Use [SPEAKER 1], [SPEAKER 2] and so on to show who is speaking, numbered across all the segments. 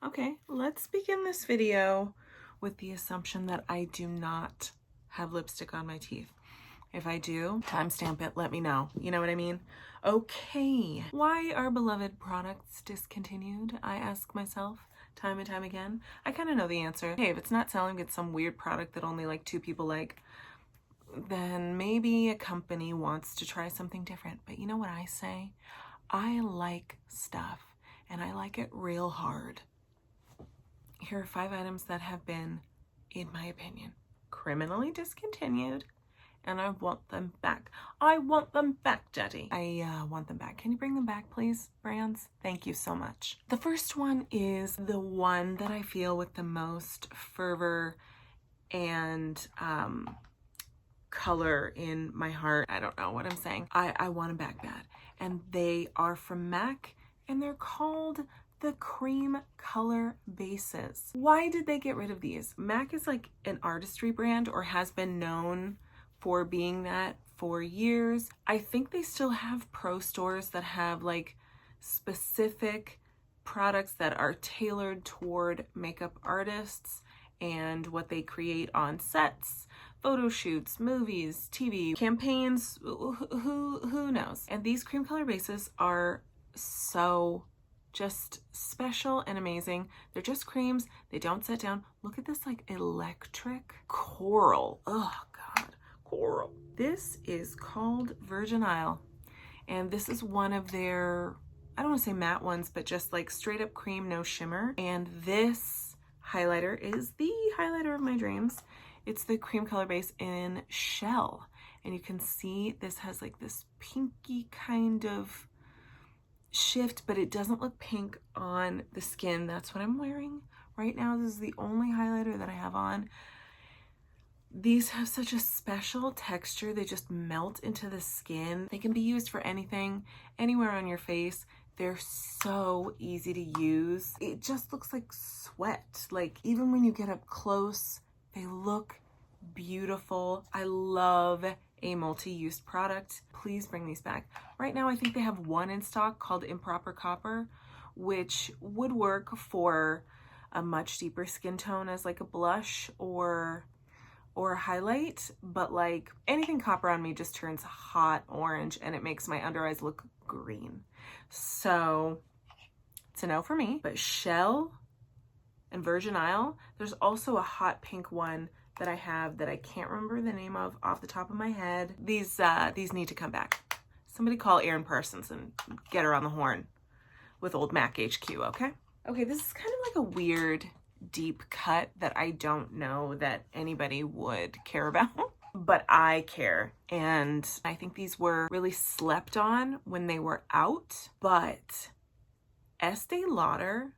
[SPEAKER 1] Okay, let's begin this video with the assumption that I do not have lipstick on my teeth. If I do, timestamp it, let me know. You know what I mean? Okay, why are beloved products discontinued? I ask myself time and time again. I kind of know the answer. Hey, if it's not selling, it's some weird product that only like 2 people like, then maybe a company wants to try something different. But you know what I say? I like stuff, and I like it real hard. Here are 5 items that have been, in my opinion, criminally discontinued, and I want them back. I want them back, Daddy. I want them back. Can you bring them back, please, brands? Thank you so much. The first one is the one that I feel with the most fervor and color in my heart. I don't know what I'm saying. I want them back bad. And they are from MAC, and they're called the cream color bases. Why did they get rid of these? MAC is like an artistry brand, or has been known for being that for years. I think they still have pro stores that have like specific products that are tailored toward makeup artists and what they create on sets, photo shoots, movies, TV, campaigns, who knows? And these cream color bases are so just special and amazing. They're just creams. They don't set down. Look at this like electric coral. Oh God, coral. This is called Virgin Isle. And this is one of their, I don't want to say matte ones, but just like straight up cream, no shimmer. And this highlighter is the highlighter of my dreams. It's the cream color base in Shell. And you can see this has like this pinky kind of shift, but it doesn't look pink on the skin. That's what I'm wearing right now. This is the only highlighter that I have on. These have such a special texture. They just melt into the skin. They can be used for anything, anywhere on your face. They're so easy to use. It just looks like sweat. Like even when you get up close, they look beautiful. I love a multi-use product. Please bring these back. Right now I think they have one in stock called Improper Copper, which would work for a much deeper skin tone as like a blush or a highlight, but like anything copper on me just turns hot orange and it makes my under eyes look green. So it's a no for me. But Shell and Virgin Isle, there's also a hot pink one that I have that I can't remember the name of off the top of my head. These need to come back. Somebody call Erin Parsons and get her on the horn with old MAC HQ, okay? Okay, this is kind of like a weird deep cut that I don't know that anybody would care about, but I care. And I think these were really slept on when they were out, but Estée Lauder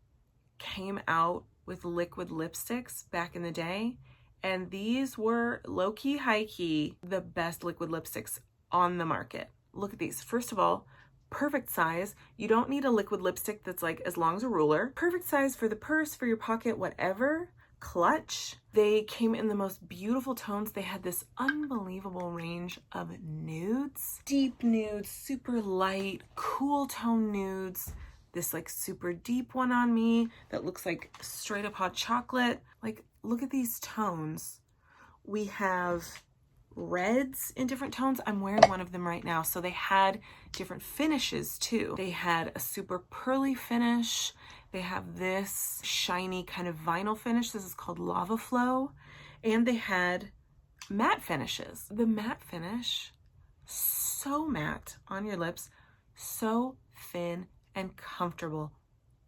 [SPEAKER 1] came out with liquid lipsticks back in the day, and these were low-key, high-key, the best liquid lipsticks on the market. Look at these. First of all, perfect size. You don't need a liquid lipstick that's like as long as a ruler. Perfect size for the purse, for your pocket, whatever. Clutch. They came in the most beautiful tones. They had this unbelievable range of nudes. Deep nudes, super light, cool tone nudes. This like super deep one on me that looks like straight up hot chocolate. Like, look at these tones. We have reds in different tones. I'm wearing one of them right now. So they had different finishes too. They had a super pearly finish. They have this shiny kind of vinyl finish. This is called Lava Flow. And they had matte finishes. The matte finish, so matte on your lips, so thin and comfortable.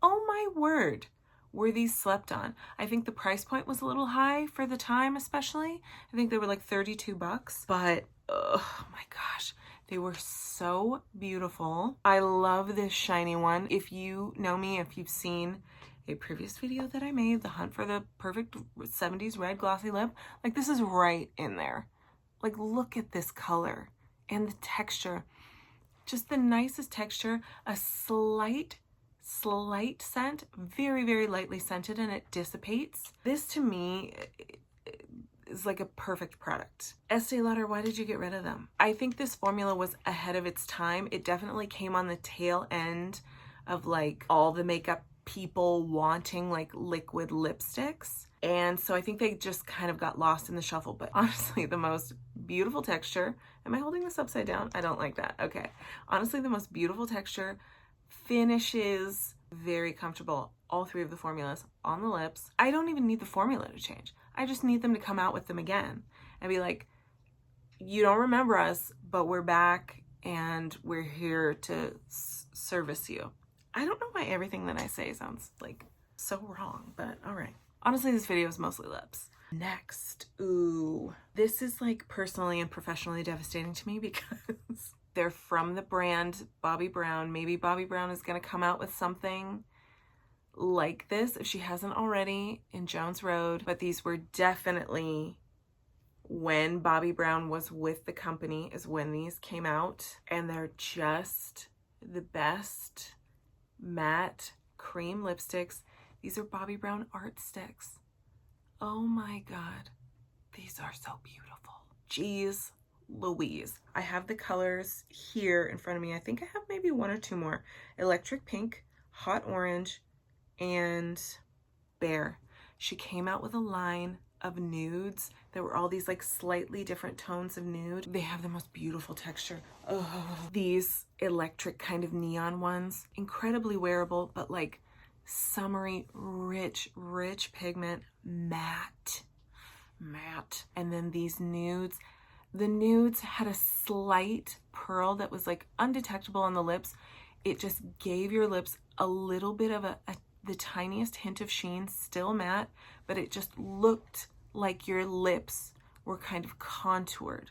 [SPEAKER 1] Oh my word, were these slept on. I think the price point was a little high for the time, especially. I think they were like 32 bucks, but oh my gosh, they were so beautiful. I love this shiny one. If you know me, if you've seen a previous video that I made, the hunt for the perfect 70s red glossy lip, like this is right in there. Like look at this color and the texture. Just the nicest texture, a slight scent, very, very lightly scented, and it dissipates. This to me is like a perfect product. Estee Lauder, why did you get rid of them? I think this formula was ahead of its time. It definitely came on the tail end of like all the makeup people wanting like liquid lipsticks. And so I think they just kind of got lost in the shuffle. But honestly, the most beautiful texture. Am I holding this upside down? I don't like that. Okay. Honestly, the most beautiful texture, finishes very comfortable. All three of the formulas on the lips. I don't even need the formula to change. I just need them to come out with them again and be like, you don't remember us, but we're back and we're here to service you. I don't know why everything that I say sounds like so wrong, but all right. Honestly, this video is mostly lips. Next, ooh, this is like personally and professionally devastating to me because they're from the brand Bobbi Brown. Maybe Bobbi Brown is gonna come out with something like this if she hasn't already in Jones Road, but these were definitely when Bobbi Brown was with the company is when these came out, and they're just the best matte cream lipsticks. These are Bobbi Brown art sticks. Oh my God, these are so beautiful. Jeez Louise. I have the colors here in front of me. I think I have maybe one or two more. Electric Pink, Hot Orange, and Bear. She came out with a line of nudes. There were all these like slightly different tones of nude. They have the most beautiful texture. Oh, these electric kind of neon ones, incredibly wearable, but like summery, rich pigment, matte. And then these nudes. The nudes had a slight pearl that was like undetectable on the lips. It just gave your lips a little bit of the tiniest hint of sheen, still matte, but it just looked like your lips were kind of contoured.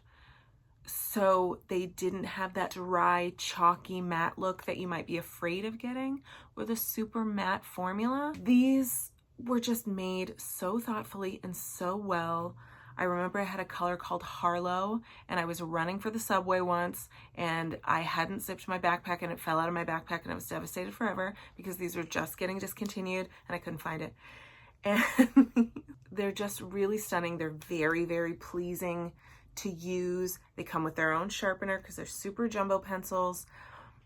[SPEAKER 1] So they didn't have that dry, chalky matte look that you might be afraid of getting with a super matte formula. These were just made so thoughtfully and so well. I remember I had a color called Harlow, and I was running for the subway once, and I hadn't zipped my backpack, and it fell out of my backpack, and I was devastated forever because these were just getting discontinued and I couldn't find it. And they're just really stunning. They're very pleasing to use. They come with their own sharpener because they're super jumbo pencils.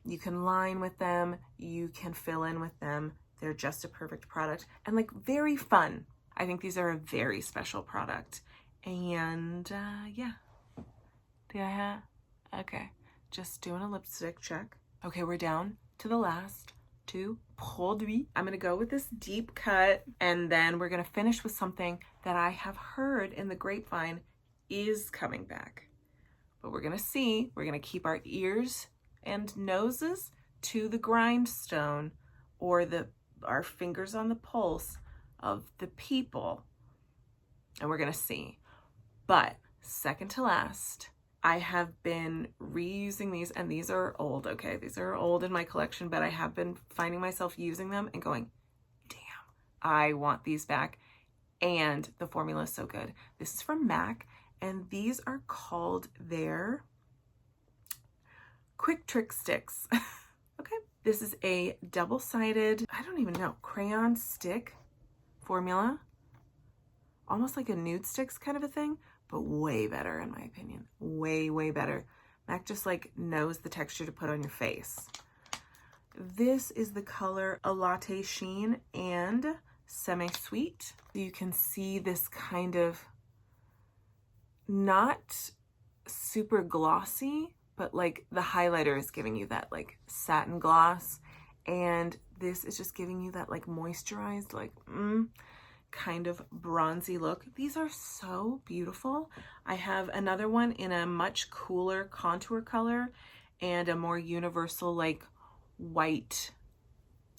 [SPEAKER 1] You can line with them, you can fill in with them. They're just a perfect product and like very fun. I think these are a very special product. And yeah, okay, just doing a lipstick check. Okay, we're down to the last two produits. I'm gonna go with this deep cut, and then we're gonna finish with something that I have heard in the grapevine is coming back. But we're gonna see, we're gonna keep our ears and noses to the grindstone, or our fingers on the pulse of the people, and we're gonna see. But second to last, I have been reusing these, and these are old, okay? These are old in my collection, but I have been finding myself using them and going, damn, I want these back. And the formula is so good. This is from MAC, and these are called their QuickTrik Sticks. Okay, this is a double-sided, I don't even know, crayon stick formula. Almost like a nude sticks kind of a thing, but way better in my opinion. Way better. MAC just like knows the texture to put on your face. This is the color A Latte Sheen and Semi-Sweet. You can see this kind of not super glossy, but like the highlighter is giving you that like satin gloss, and this is just giving you that like moisturized, like kind of bronzy look. These are so beautiful. I have another one in a much cooler contour color and a more universal like white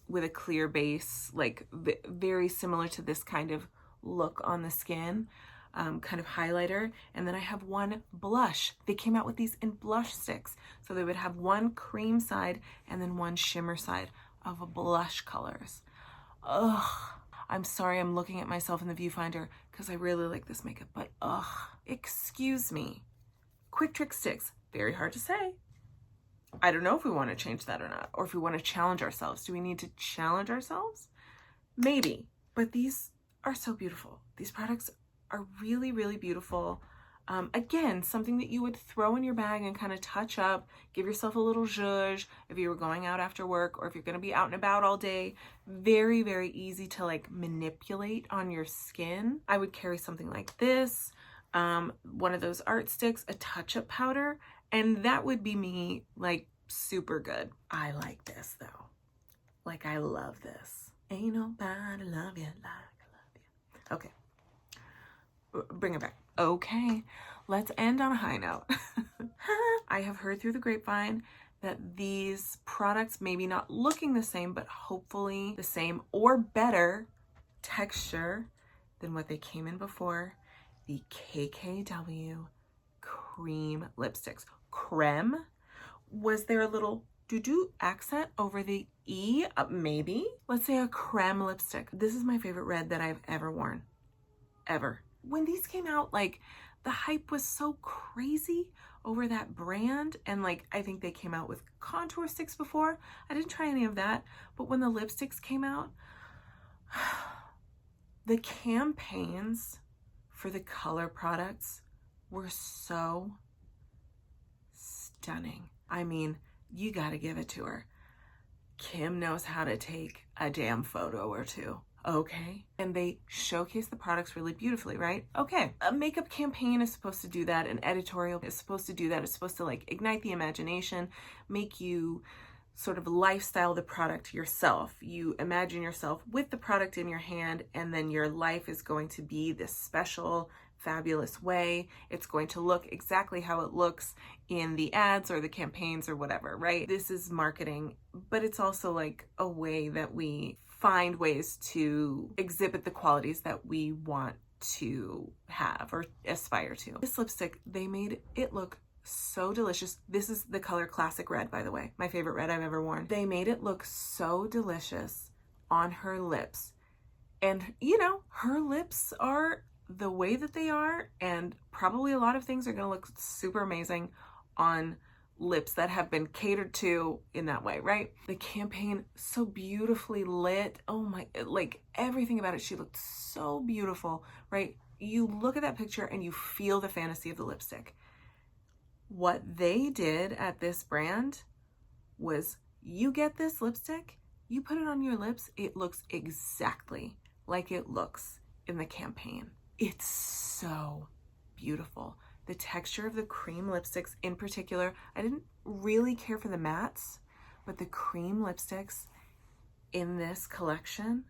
[SPEAKER 1] with a clear base, like very similar to this kind of look on the skin, kind of highlighter. And then I have one blush. They came out with these in blush sticks. So they would have one cream side and then one shimmer side of blush colors. Ugh. I'm sorry I'm looking at myself in the viewfinder because I really like this makeup, but excuse me. QuickTrik Sticks, very hard to say. I don't know if we want to change that or not, or if we want to challenge ourselves. Do we need to challenge ourselves? Maybe, but these are so beautiful. These products are really beautiful. Again, something that you would throw in your bag and kind of touch up, give yourself a little zhuzh if you were going out after work, or if you're going to be out and about all day. Very, very easy to like manipulate on your skin. I would carry something like this, one of those art sticks, a touch-up powder, and that would be me, like super good. I like this though. Like, I love this. Ain't nobody love you like I love you. Okay. Bring it back. Okay, let's end on a high note. I have heard through the grapevine that these products, maybe not looking the same, but hopefully the same or better texture than what they came in before. The KKW cream lipsticks. Crème. Was there a little doo-doo accent over the E? Maybe. Let's say a crème lipstick. This is my favorite red that I've ever worn. Ever. When these came out, like, the hype was so crazy over that brand, and like, I think they came out with contour sticks before. I didn't try any of that, but when the lipsticks came out, the campaigns for the color products were so stunning. I mean, you gotta give it to her. Kim knows how to take a damn photo or two. Okay. And they showcase the products really beautifully, right? Okay. A makeup campaign is supposed to do that. An editorial is supposed to do that. It's supposed to like ignite the imagination, make you sort of lifestyle the product yourself. You imagine yourself with the product in your hand, and then your life is going to be this special, fabulous way. It's going to look exactly how it looks in the ads or the campaigns or whatever, right? This is marketing, but it's also like a way that we find ways to exhibit the qualities that we want to have or aspire to. This lipstick, they made it look so delicious. This is the color Classic Red, by the way, my favorite red I've ever worn. They made it look so delicious on her lips. And you know, her lips are the way that they are, and probably a lot of things are gonna look super amazing on lips that have been catered to in that way, right? The campaign, so beautifully lit. Oh my, like everything about it, she looked so beautiful, right? You look at that picture and you feel the fantasy of the lipstick. What they did at this brand was, you get this lipstick, you put it on your lips, it looks exactly like it looks in the campaign. It's so beautiful. The texture of the cream lipsticks in particular, I didn't really care for the mattes, but the cream lipsticks in this collection,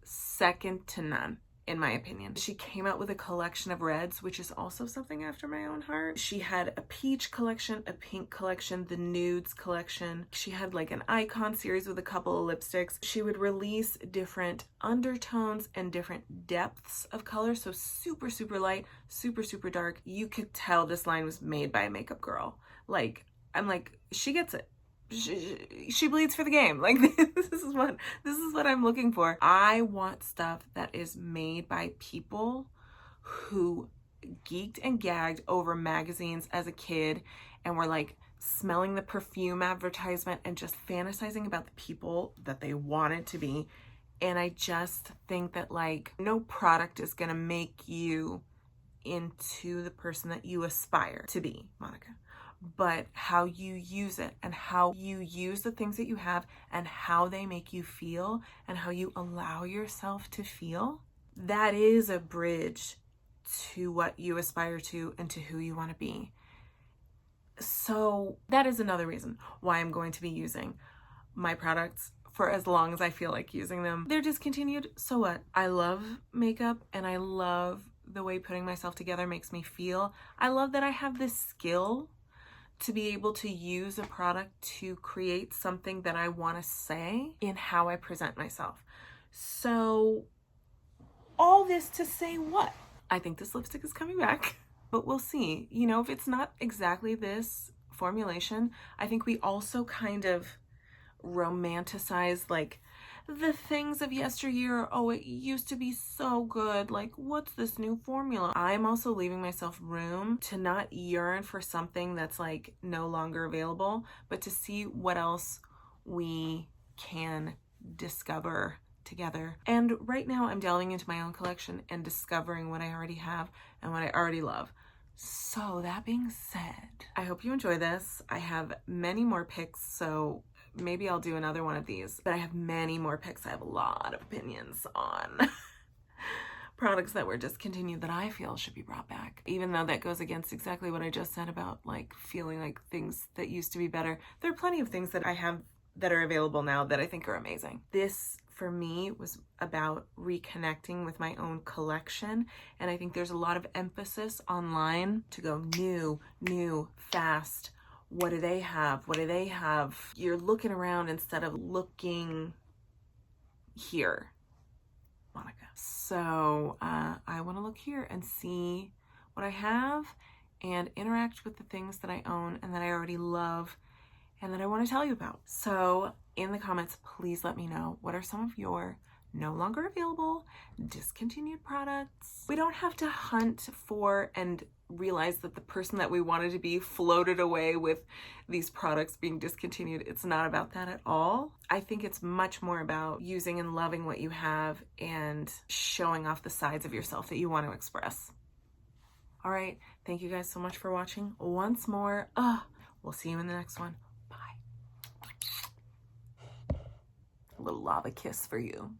[SPEAKER 1] second to none, in my opinion. She came out with a collection of reds, which is also something after my own heart. She had a peach collection, a pink collection, the nudes collection. She had like an icon series with a couple of lipsticks. She would release different undertones and different depths of color. So super, super light, super, super dark. You could tell this line was made by a makeup girl. Like, I'm like, she gets it. She bleeds for the game. Like, this is what I'm looking for. I want stuff that is made by people who geeked and gagged over magazines as a kid and were like smelling the perfume advertisement and just fantasizing about the people that they wanted to be. And I just think that like no product is gonna make you into the person that you aspire to be, Monica, but how you use it and how you use the things that you have and how they make you feel and how you allow yourself to feel. That is a bridge to what you aspire to and to who you want to be. So that is another reason why I'm going to be using my products for as long as I feel like using them. They're discontinued, so what? I love makeup and I love the way putting myself together makes me feel. I love that I have this skill to be able to use a product to create something that I want to say in how I present myself. So all this to say what? I think this lipstick is coming back, but we'll see. You know, if it's not exactly this formulation, I think we also kind of romanticize like the things of yesteryear. Oh, it used to be so good. Like, what's this new formula? I'm also leaving myself room to not yearn for something that's like no longer available, but to see what else we can discover together. And right now I'm delving into my own collection and discovering what I already have and what I already love. So that being said, I hope you enjoy this. I have many more picks, so maybe I'll do another one of these, but I have many more picks. I have a lot of opinions on products that were discontinued that I feel should be brought back. Even though that goes against exactly what I just said about like feeling like things that used to be better. There are plenty of things that I have that are available now that I think are amazing. This for me was about reconnecting with my own collection, and I think there's a lot of emphasis online to go new, fast. What do they have? What do they have? You're looking around instead of looking here, Monica. So I want to look here and see what I have and interact with the things that I own and that I already love and that I want to tell you about. So in the comments, please let me know, what are some of your no longer available, discontinued products? We don't have to hunt for and realize that the person that we wanted to be floated away with these products being discontinued. It's not about that at all. I think it's much more about using and loving what you have and showing off the sides of yourself that you want to express. All right, thank you guys so much for watching once more. We'll see you in the next one. Bye. A little lava kiss for you.